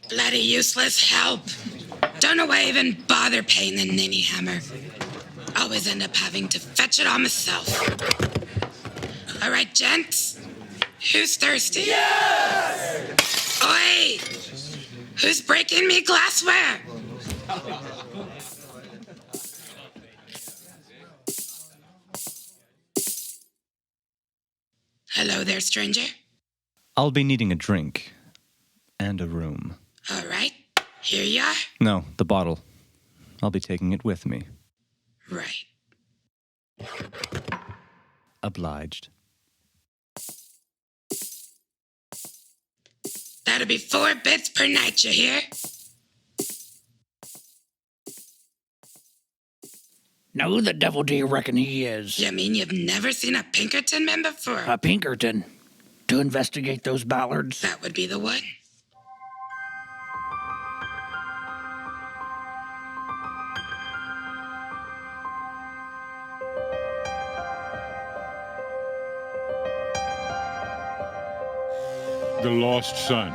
Bloody useless help. Don't know why I even bother paying the ninny hammer. Always end up having to fetch it all myself. All right, gents. Who's thirsty? Yes! Oi! Who's breaking me glassware? Hello there, stranger. I'll be needing a drink and a room. All right, here you are. No, the bottle. I'll be taking it with me. Right. Obliged. That'll be 4 bits per night, you hear? Now who the devil do you reckon he is? You mean you've never seen a Pinkerton man before? A Pinkerton? To investigate those Ballards? That would be the one. The Lost Son,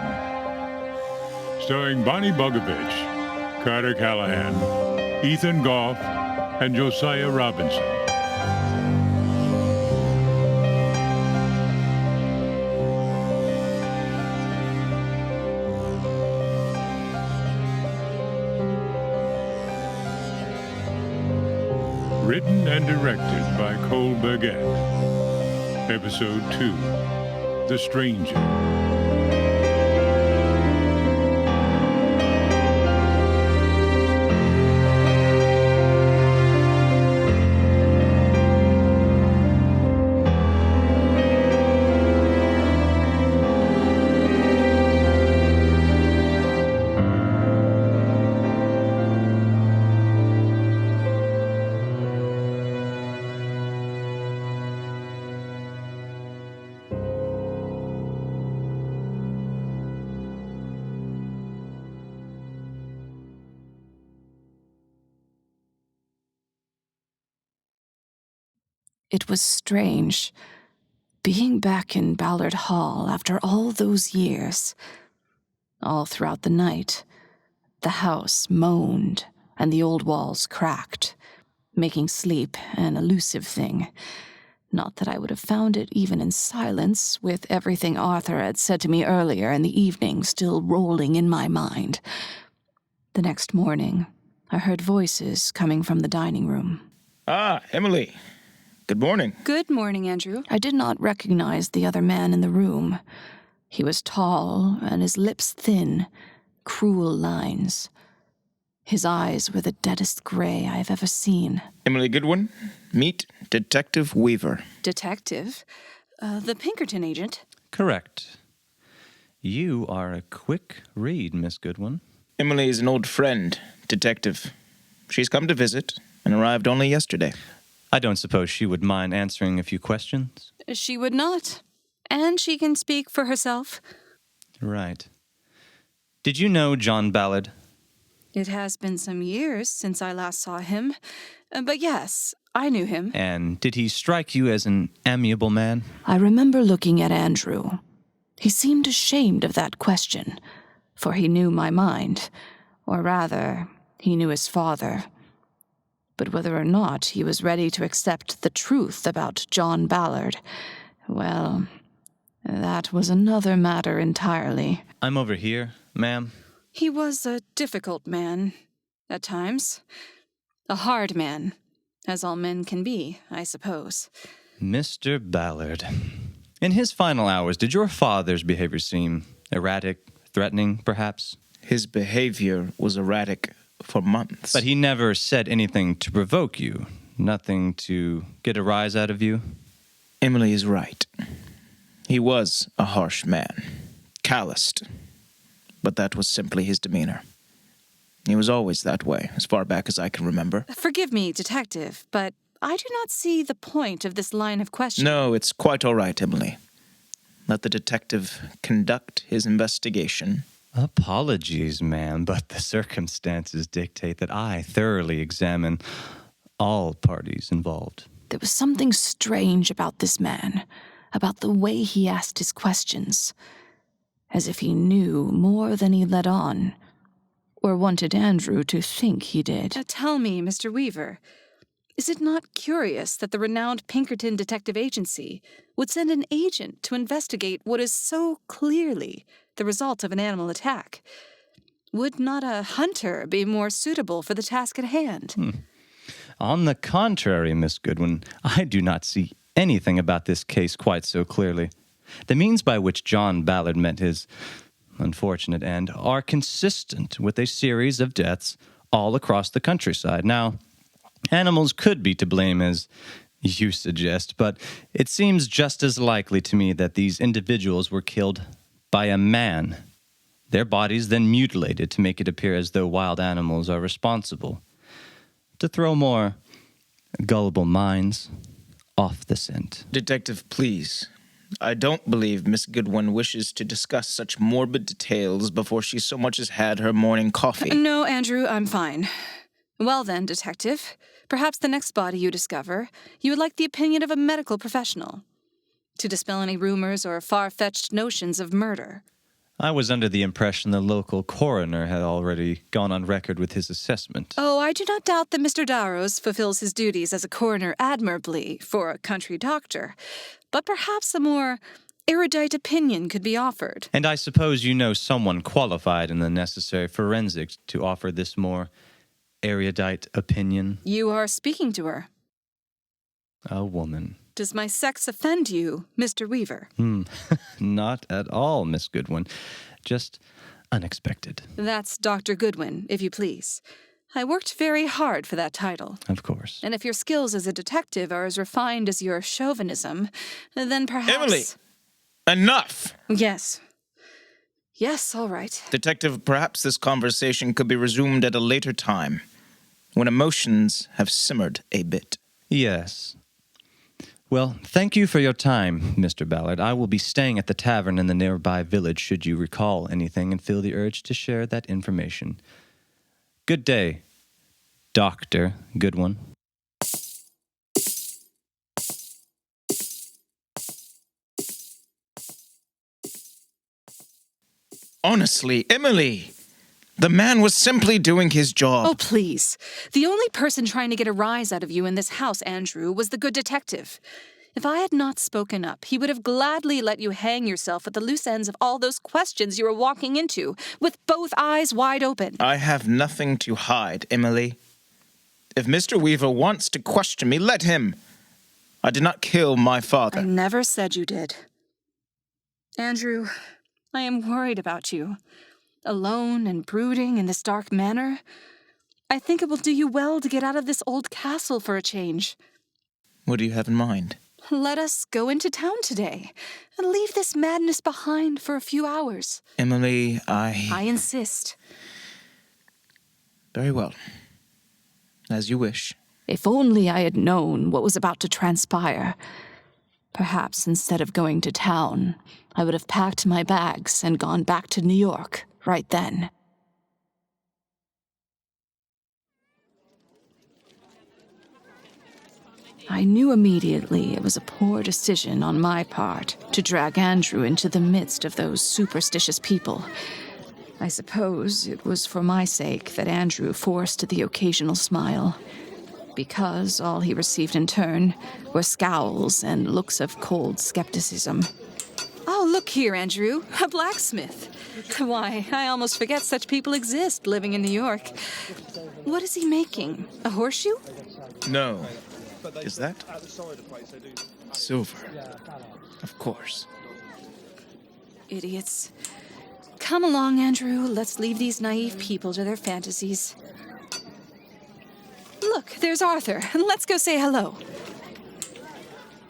starring Bonnie Bogovich, Carter Callahan, Ethan Goff, and Josiah Robinson. Written and directed by Cole Burgett. Episode 2, The Stranger. It was strange, being back in Ballard Hall after all those years. All throughout the night, the house moaned and the old walls cracked, making sleep an elusive thing. Not that I would have found it even in silence, with everything Arthur had said to me earlier in the evening still rolling in my mind. The next morning, I heard voices coming from the dining room. Ah, Emily. Good morning. Good morning, Andrew. I did not recognize the other man in the room. He was tall, and his lips thin, cruel lines. His eyes were the deadest gray I have ever seen. Emily Goodwin, meet Detective Weaver. Detective? The Pinkerton agent? Correct. You are a quick read, Miss Goodwin. Emily is an old friend, Detective. She's come to visit and arrived only yesterday. I don't suppose she would mind answering a few questions? She would not. And she can speak for herself. Right. Did you know John Ballard? It has been some years since I last saw him. But yes, I knew him. And did he strike you as an amiable man? I remember looking at Andrew. He seemed ashamed of that question, for he knew my mind. Or rather, he knew his father. But whether or not he was ready to accept the truth about John Ballard, well, that was another matter entirely. I'm over here, ma'am. He was a difficult man, at times. A hard man, as all men can be, I suppose. Mr. Ballard. In his final hours, did your father's behavior seem erratic, threatening, perhaps? His behavior was erratic for months. But he never said anything to provoke you, nothing to get a rise out of you? Emily is right. He was a harsh man, calloused, but that was simply his demeanor. He was always that way, as far back as I can remember. Forgive me, Detective, but I do not see the point of this line of questioning. No, it's quite all right, Emily. Let the detective conduct his investigation. Apologies, ma'am, but the circumstances dictate that I thoroughly examine all parties involved. There was something strange about this man, about the way he asked his questions. as if he knew more than he let on, or wanted Andrew to think he did. Tell me, Mr. Weaver, is it not curious that the renowned Pinkerton Detective Agency would send an agent to investigate what is so clearly the result of an animal attack? Would not a hunter be more suitable for the task at hand? On the contrary, Miss Goodwin, I do not see anything about this case quite so clearly. The means by which John Ballard met his unfortunate end are consistent with a series of deaths all across the countryside. Now, animals could be to blame, as you suggest, but it seems just as likely to me that these individuals were killed by a man. Their bodies then mutilated to make it appear as though wild animals are responsible, to throw more gullible minds off the scent. Detective, please. I don't believe Miss Goodwin wishes to discuss such morbid details before she so much as had her morning coffee. No, Andrew, I'm fine. Well then, Detective, perhaps the next body you discover, you would like the opinion of a medical professional to dispel any rumors or far-fetched notions of murder. I was under the impression the local coroner had already gone on record with his assessment. Oh, I do not doubt that Mr. Darrows fulfills his duties as a coroner admirably for a country doctor, but perhaps a more erudite opinion could be offered. And I suppose you know someone qualified in the necessary forensics to offer this more erudite opinion? You are speaking to her. A woman. Does my sex offend you, Mr. Weaver? Not at all, Miss Goodwin. Just unexpected. That's Dr. Goodwin, if you please. I worked very hard for that title. Of course. And if your skills as a detective are as refined as your chauvinism, then perhaps... Emily! Enough! Yes. Yes, all right. Detective, perhaps this conversation could be resumed at a later time, when emotions have simmered a bit. Yes. Well, thank you for your time, Mr. Ballard. I will be staying at the tavern in the nearby village should you recall anything and feel the urge to share that information. Good day, Dr. Goodwin. Honestly, Emily, the man was simply doing his job. Oh, please. The only person trying to get a rise out of you in this house, Andrew, was the good detective. If I had not spoken up, he would have gladly let you hang yourself at the loose ends of all those questions you were walking into, with both eyes wide open. I have nothing to hide, Emily. If Mr. Weaver wants to question me, let him. I did not kill my father. I never said you did. Andrew, I am worried about you. Alone and brooding in this dark manor. I think it will do you well to get out of this old castle for a change. What do you have in mind? Let us go into town today and leave this madness behind for a few hours. Emily, I insist. Very well. As you wish. If only I had known what was about to transpire. Perhaps instead of going to town, I would have packed my bags and gone back to New York right then. I knew immediately it was a poor decision on my part to drag Andrew into the midst of those superstitious people. I suppose it was for my sake that Andrew forced the occasional smile, because all he received in turn were scowls and looks of cold skepticism. Oh, look here, Andrew, a blacksmith. Why, I almost forget such people exist living in New York. What is he making? A horseshoe? No. Is that? Silver. Of course. Idiots. Come along, Andrew. Let's leave these naive people to their fantasies. Look, there's Arthur. Let's go say hello.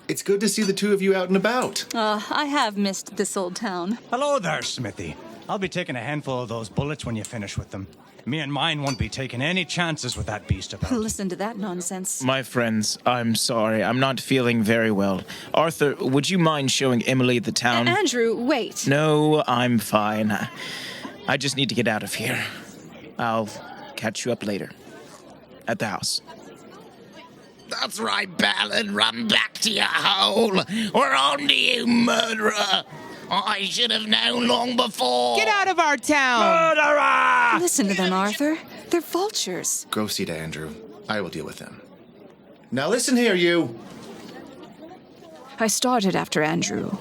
It's good to see the two of you out and about. I have missed this old town. Hello there, Smithy. I'll be taking a handful of those bullets when you finish with them. Me and mine won't be taking any chances with that beast about. Listen to that nonsense. My friends, I'm sorry. I'm not feeling very well. Arthur, would you mind showing Emily the town? Andrew, wait. No, I'm fine. I just need to get out of here. I'll catch you up later. At the house. That's right, Ballard. Run back to your hole. We're on to you, murderer. I should have known long before. Get out of our town! Listen to them, Arthur. They're vultures. Go see to Andrew. I will deal with them. Now listen here, you. I started after Andrew,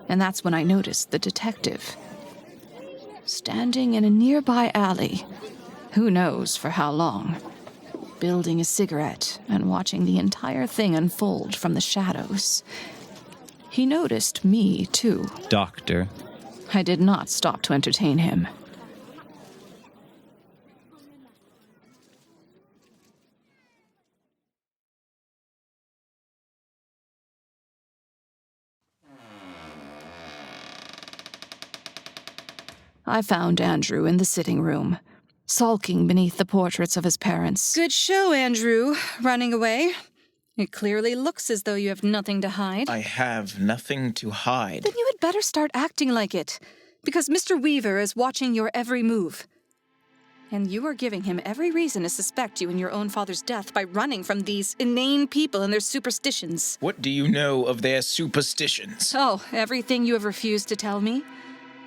and that's when I noticed the detective. Standing in a nearby alley, who knows for how long, building a cigarette and watching the entire thing unfold from the shadows. He noticed me, too. Doctor. I did not stop to entertain him. I found Andrew in the sitting room, sulking beneath the portraits of his parents. Good show, Andrew. Running away. It clearly looks as though you have nothing to hide. I have nothing to hide. Then you had better start acting like it, because Mr. Weaver is watching your every move. And you are giving him every reason to suspect you in your own father's death by running from these inane people and their superstitions. What do you know of their superstitions? Oh, everything you have refused to tell me?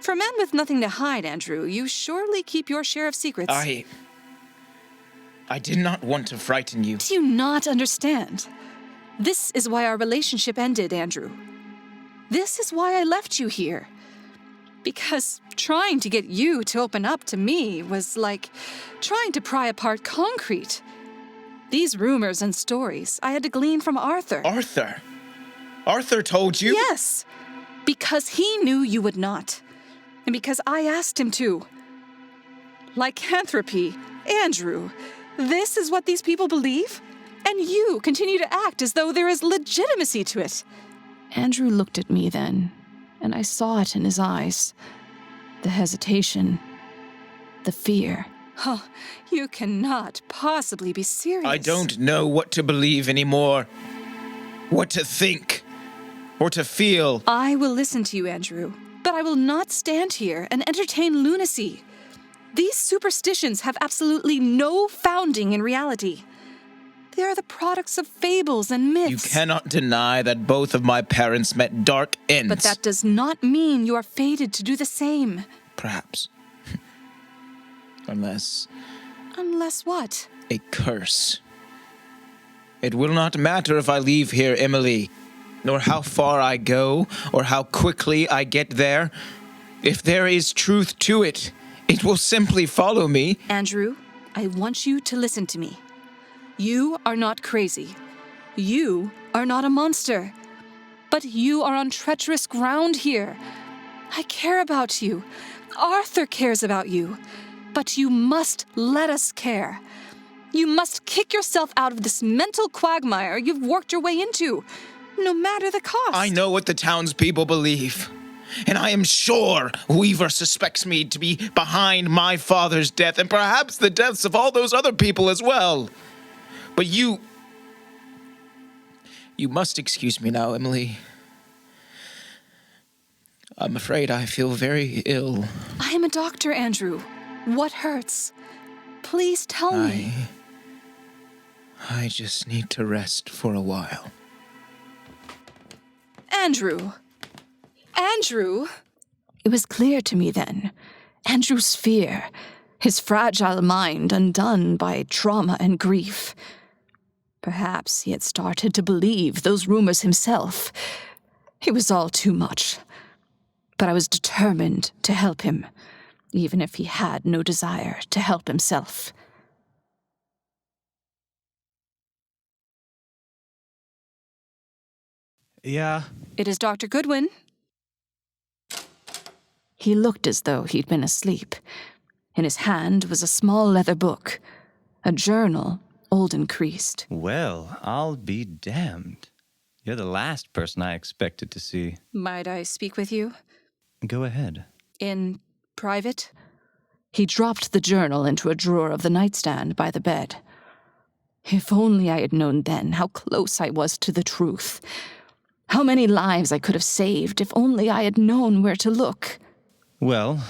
For a man with nothing to hide, Andrew, you surely keep your share of secrets. I did not want to frighten you. Do you not understand? This is why our relationship ended, Andrew. This is why I left you here. Because trying to get you to open up to me was like trying to pry apart concrete. These rumors and stories I had to glean from Arthur. Arthur? Arthur told you? Yes, because he knew you would not. And because I asked him to. Lycanthropy, Andrew, this is what these people believe? And you continue to act as though there is legitimacy to it. Andrew looked at me then, and I saw it in his eyes. The hesitation, the fear. Oh, you cannot possibly be serious. I don't know what to believe anymore. What to think. Or to feel. I will listen to you, Andrew. But I will not stand here and entertain lunacy. These superstitions have absolutely no founding in reality. They are the products of fables and myths. You cannot deny that both of my parents met dark ends. But that does not mean you are fated to do the same. Perhaps. Unless... Unless what? A curse. It will not matter if I leave here, Emily, nor how far I go, or how quickly I get there. If there is truth to it, it will simply follow me. Andrew, I want you to listen to me. You are not crazy. You are not a monster. But you are on treacherous ground here. I care about you. Arthur cares about you. But you must let us care. You must kick yourself out of this mental quagmire you've worked your way into, no matter the cost. I know what the townspeople believe. And I am sure Weaver suspects me to be behind my father's death and perhaps the deaths of all those other people as well. But you must excuse me now, Emily. I'm afraid I feel very ill. I am a doctor, Andrew. What hurts? Please tell me. I just need to rest for a while. Andrew! Andrew! It was clear to me then. Andrew's fear, his fragile mind undone by trauma and grief. Perhaps he had started to believe those rumors himself. It was all too much. But I was determined to help him, even if he had no desire to help himself. Yeah? It is Dr. Goodwin. He looked as though he'd been asleep. In his hand was a small leather book, a journal, old and creased. Well, I'll be damned. You're the last person I expected to see. Might I speak with you? Go ahead. In private? He dropped the journal into a drawer of the nightstand by the bed. If only I had known then how close I was to the truth. How many lives I could have saved if only I had known where to look. Well,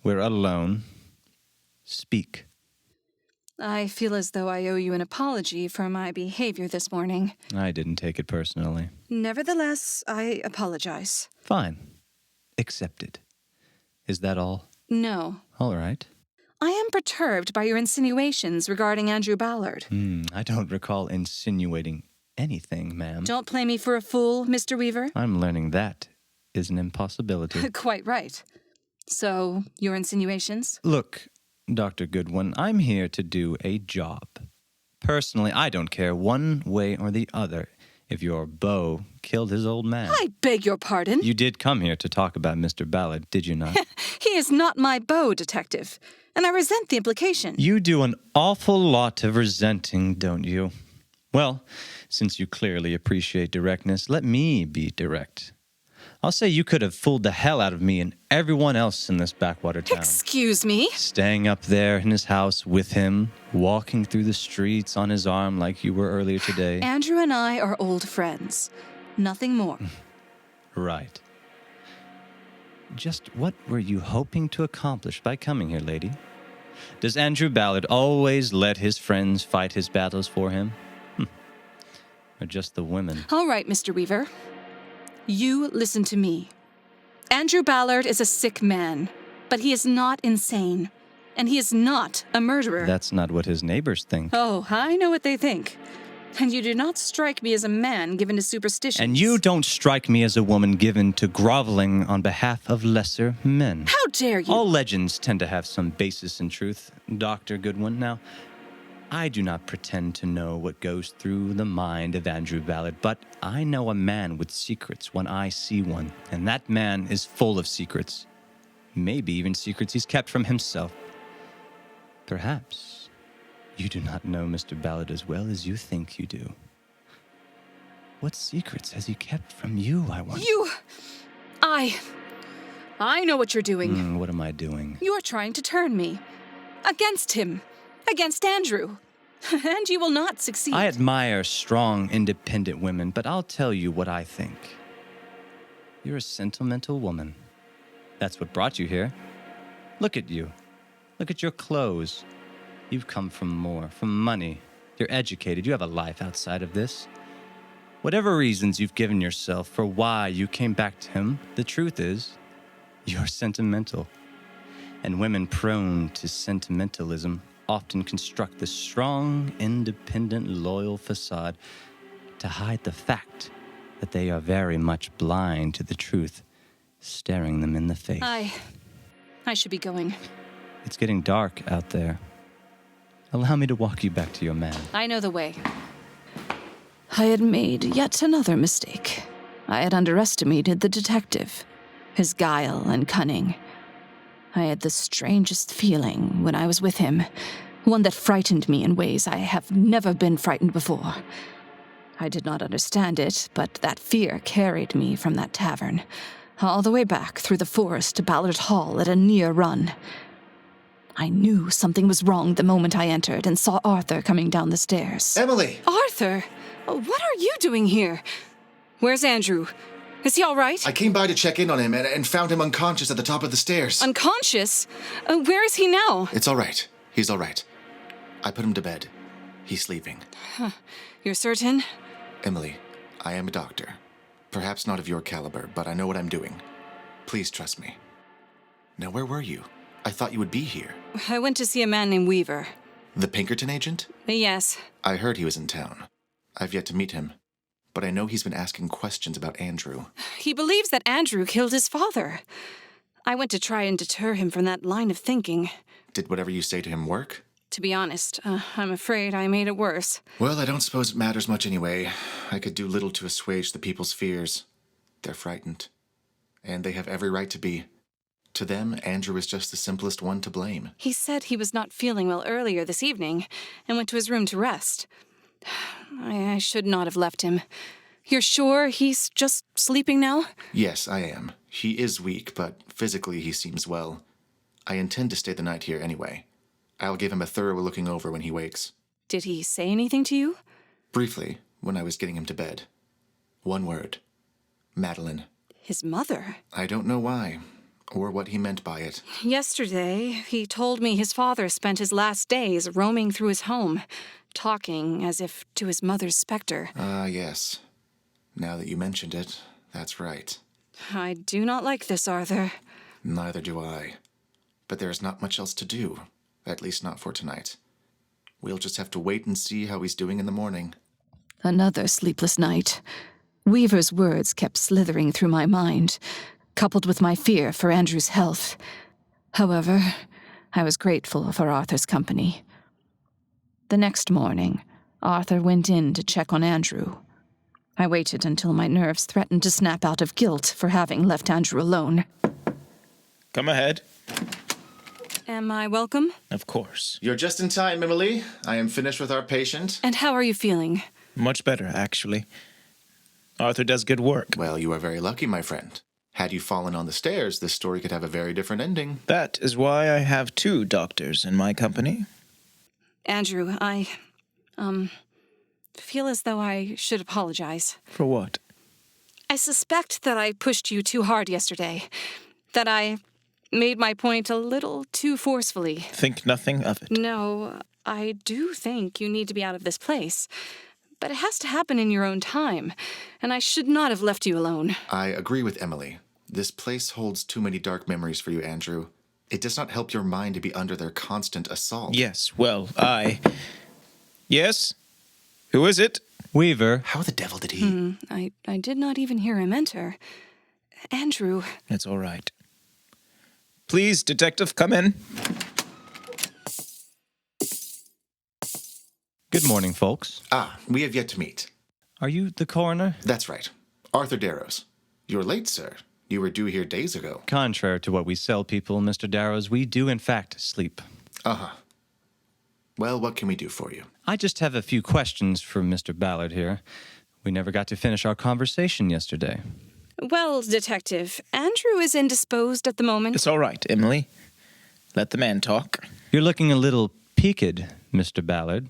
we're alone. Speak. I feel as though I owe you an apology for my behavior this morning. I didn't take it personally. Nevertheless, I apologize. Fine. accepted. Is that all? No. All right. I am perturbed by your insinuations regarding Andrew Ballard. I don't recall insinuating anything, ma'am. Don't play me for a fool, Mr. Weaver. I'm learning that is an impossibility. Quite right. So, your insinuations? Look, Dr. Goodwin, I'm here to do a job. Personally, I don't care one way or the other if your beau killed his old man. I beg your pardon? You did come here to talk about Mr. Ballard, did you not? He is not my beau, Detective, and I resent the implication. You do an awful lot of resenting, don't you? Well, since you clearly appreciate directness, let me be direct. I'll say you could have fooled the hell out of me and everyone else in this backwater town. Excuse me? Staying up there in his house with him, walking through the streets on his arm like you were earlier today. Andrew and I are old friends. Nothing more. Right. Just what were you hoping to accomplish by coming here, lady? Does Andrew Ballard always let his friends fight his battles for him? Or just the women? All right, Mr. Weaver. You listen to me. Andrew Ballard is a sick man, but he is not insane. And he is not a murderer. That's not what his neighbors think. Oh, I know what they think. And you do not strike me as a man given to superstitions. And you don't strike me as a woman given to groveling on behalf of lesser men. How dare you? All legends tend to have some basis in truth, Dr. Goodwin. Now, I do not pretend to know what goes through the mind of Andrew Ballard, but I know a man with secrets when I see one, and that man is full of secrets. Maybe even secrets he's kept from himself. Perhaps you do not know Mr. Ballard as well as you think you do. What secrets has he kept from you, I wonder? I know what you're doing. What am I doing? You are trying to turn me. Against him. Against Andrew. And you will not succeed. I admire strong, independent women, but I'll tell you what I think. You're a sentimental woman. That's what brought you here. Look at you. Look at your clothes. You've come from more, from money. You're educated. You have a life outside of this. Whatever reasons you've given yourself for why you came back to him, the truth is, you're sentimental. And women prone to sentimentalism often construct this strong, independent, loyal facade to hide the fact that they are very much blind to the truth staring them in the face. I should be going. It's getting dark out there. Allow me to walk you back to your man. I know the way. I had made yet another mistake. I had underestimated the detective, his guile and cunning. I had the strangest feeling when I was with him, one that frightened me in ways I have never been frightened before. I did not understand it, but that fear carried me from that tavern, all the way back through the forest to Ballard Hall at a near run. I knew something was wrong the moment I entered and saw Arthur coming down the stairs. Emily! Arthur! What are you doing here? Where's Andrew? Is he all right? I came by to check in on him and found him unconscious at the top of the stairs. Unconscious? Where is he now? It's all right. He's all right. I put him to bed. He's sleeping. You're certain? Emily, I am a doctor. Perhaps not of your caliber, but I know what I'm doing. Please trust me. Now, where were you? I thought you would be here. I went to see a man named Weaver. The Pinkerton agent? Yes. I heard he was in town. I've yet to meet him, but I know he's been asking questions about Andrew. He believes that Andrew killed his father. I went to try and deter him from that line of thinking. Did whatever you say to him work? To be honest, I'm afraid I made it worse. Well, I don't suppose it matters much anyway. I could do little to assuage the people's fears. They're frightened, and they have every right to be. To them, Andrew is just the simplest one to blame. He said he was not feeling well earlier this evening and went to his room to rest. I should not have left him. You're sure he's just sleeping now? Yes, I am. He is weak, but physically he seems well. I intend to stay the night here anyway. I'll give him a thorough looking over when he wakes. Did he say anything to you? Briefly, when I was getting him to bed. One word. Madeline. His mother? I don't know why, or what he meant by it. Yesterday, he told me his father spent his last days roaming through his home, talking as if to his mother's specter. Yes. Now that you mentioned it, that's right. I do not like this, Arthur. Neither do I. But there's not much else to do, at least not for tonight. We'll just have to wait and see how he's doing in the morning. Another sleepless night. Weaver's words kept slithering through my mind, coupled with my fear for Andrew's health. However, I was grateful for Arthur's company. The next morning, Arthur went in to check on Andrew. I waited until my nerves threatened to snap out of guilt for having left Andrew alone. Come ahead. Am I welcome? Of course. You're just in time, Emily. I am finished with our patient. And how are you feeling? Much better, actually. Arthur does good work. Well, you are very lucky, my friend. Had you fallen on the stairs, this story could have a very different ending. That is why I have 2 doctors in my company. Andrew, I feel as though I should apologize. For what? I suspect that I pushed you too hard yesterday. That I made my point a little too forcefully. Think nothing of it. No, I do think you need to be out of this place. But it has to happen in your own time, and I should not have left you alone. I agree with Emily. This place holds too many dark memories for you, Andrew. It does not help your mind to be under their constant assault. Yes, well, Yes? Who is it? Weaver. How the devil did he... I did not even hear him enter. Andrew. It's all right. Please, detective, come in. Good morning, folks. We have yet to meet. Are you the coroner? That's right. Arthur Darrows. You're late, sir. You were due here days ago. Contrary to what we sell people, Mr. Darrows, we do in fact sleep. Uh-huh. Well, what can we do for you? I just have a few questions for Mr. Ballard here. We never got to finish our conversation yesterday. Well, Detective, Andrew is indisposed at the moment. It's all right, Emily. Let the man talk. You're looking a little peaked, Mr. Ballard.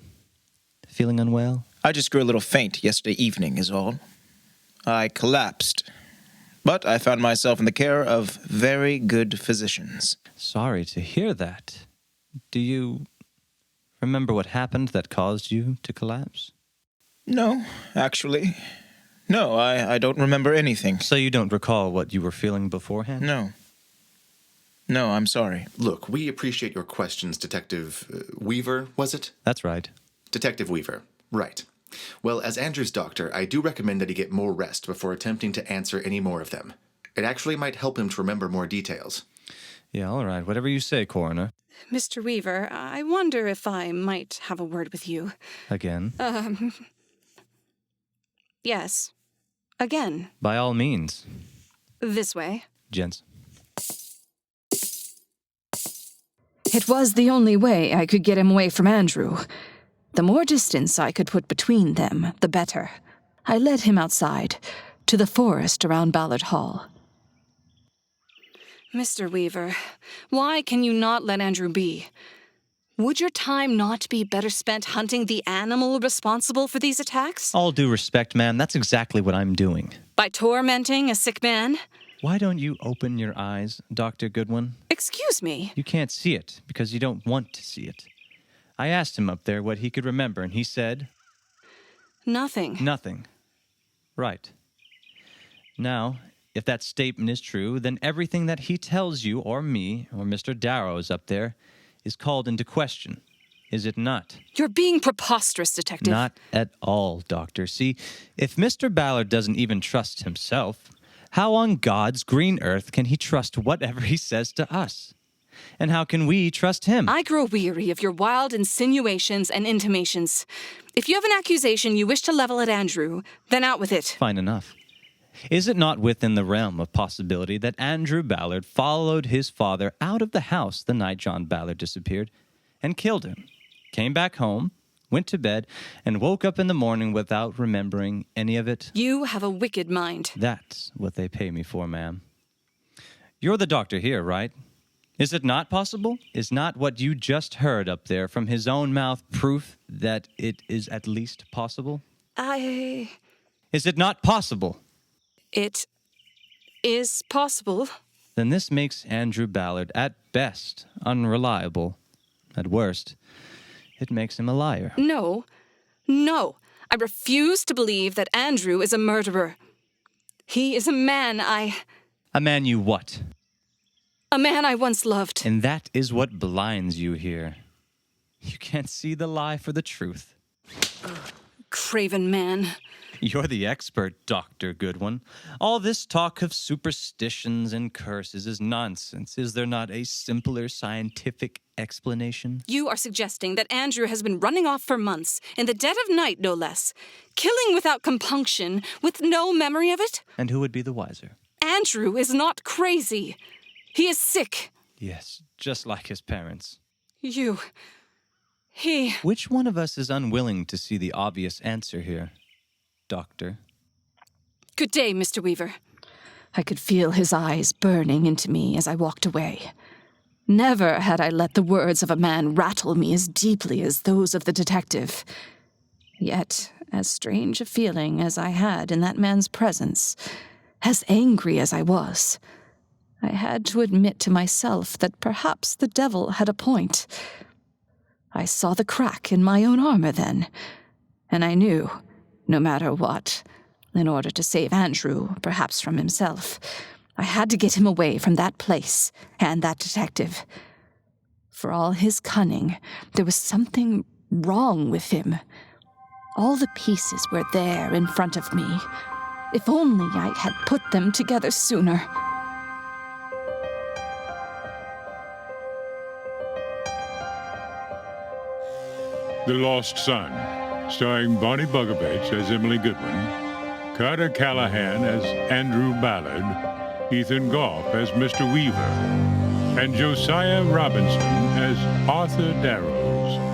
Feeling unwell? I just grew a little faint yesterday evening, is all. I collapsed. But I found myself in the care of very good physicians. Sorry to hear that. Do you remember what happened that caused you to collapse? No, actually. No, I don't remember anything. So you don't recall what you were feeling beforehand? No. No, I'm sorry. Look, we appreciate your questions, Detective Weaver, was it? That's right. Detective Weaver, right. Well, as Andrew's doctor, I do recommend that he get more rest before attempting to answer any more of them. It actually might help him to remember more details. Yeah, all right. Whatever you say, coroner. Mr. Weaver, I wonder if I might have a word with you. Again? Yes. Again. By all means. This way. Gents. It was the only way I could get him away from Andrew. The more distance I could put between them, the better. I led him outside, to the forest around Ballard Hall. Mr. Weaver, why can you not let Andrew be? Would your time not be better spent hunting the animal responsible for these attacks? All due respect, ma'am, that's exactly what I'm doing. By tormenting a sick man? Why don't you open your eyes, Dr. Goodwin? Excuse me? You can't see it because you don't want to see it. I asked him up there what he could remember, and he said... Nothing. Nothing. Right. Now, if that statement is true, then everything that he tells you, or me, or Mr. Darrows up there, is called into question. Is it not? You're being preposterous, Detective. Not at all, Doctor. See, if Mr. Ballard doesn't even trust himself, how on God's green earth can he trust whatever he says to us? And how can we trust him? I grow weary of your wild insinuations and intimations. If you have an accusation you wish to level at Andrew, then out with it. Fine enough. Is it not within the realm of possibility that Andrew Ballard followed his father out of the house the night John Ballard disappeared and killed him, came back home, went to bed, and woke up in the morning without remembering any of it? You have a wicked mind. That's what they pay me for, ma'am. You're the doctor here, right? Is it not possible? Is not what you just heard up there from his own mouth proof that it is at least possible? Is it not possible? It is possible. Then this makes Andrew Ballard, at best, unreliable. At worst, it makes him a liar. No. No. I refuse to believe that Andrew is a murderer. He is a man A man you what? A man I once loved. And that is what blinds you here. You can't see the lie for the truth. Craven man. You're the expert, Dr. Goodwin. All this talk of superstitions and curses is nonsense. Is there not a simpler scientific explanation? You are suggesting that Andrew has been running off for months, in the dead of night no less, killing without compunction, with no memory of it? And who would be the wiser? Andrew is not crazy. He is sick. Yes, just like his parents. He... Which one of us is unwilling to see the obvious answer here, Doctor? Good day, Mr. Weaver. I could feel his eyes burning into me as I walked away. Never had I let the words of a man rattle me as deeply as those of the detective. Yet, as strange a feeling as I had in that man's presence, as angry as I was, I had to admit to myself that perhaps the devil had a point. I saw the crack in my own armor then, and I knew, no matter what, in order to save Andrew, perhaps from himself, I had to get him away from that place and that detective. For all his cunning, there was something wrong with him. All the pieces were there in front of me. If only I had put them together sooner. The Lost Son, starring Bonnie Bugovich as Emily Goodwin, Carter Callahan as Andrew Ballard, Ethan Goff as Mr. Weaver, and Josiah Robinson as Arthur Darrows.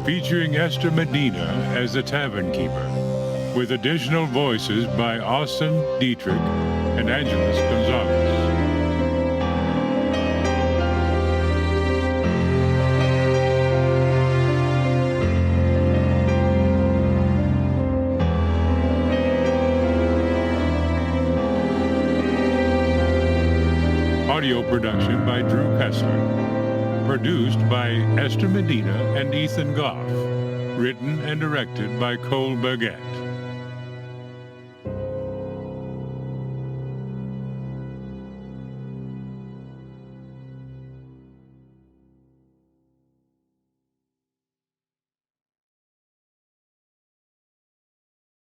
Featuring Esther Medina as the tavern keeper, with additional voices by Austin Dietrich and Angeles Gonzalez. Audio production by Drew Kessler. Produced by Esther Medina and Ethan Goff. Written and directed by Cole Burgett.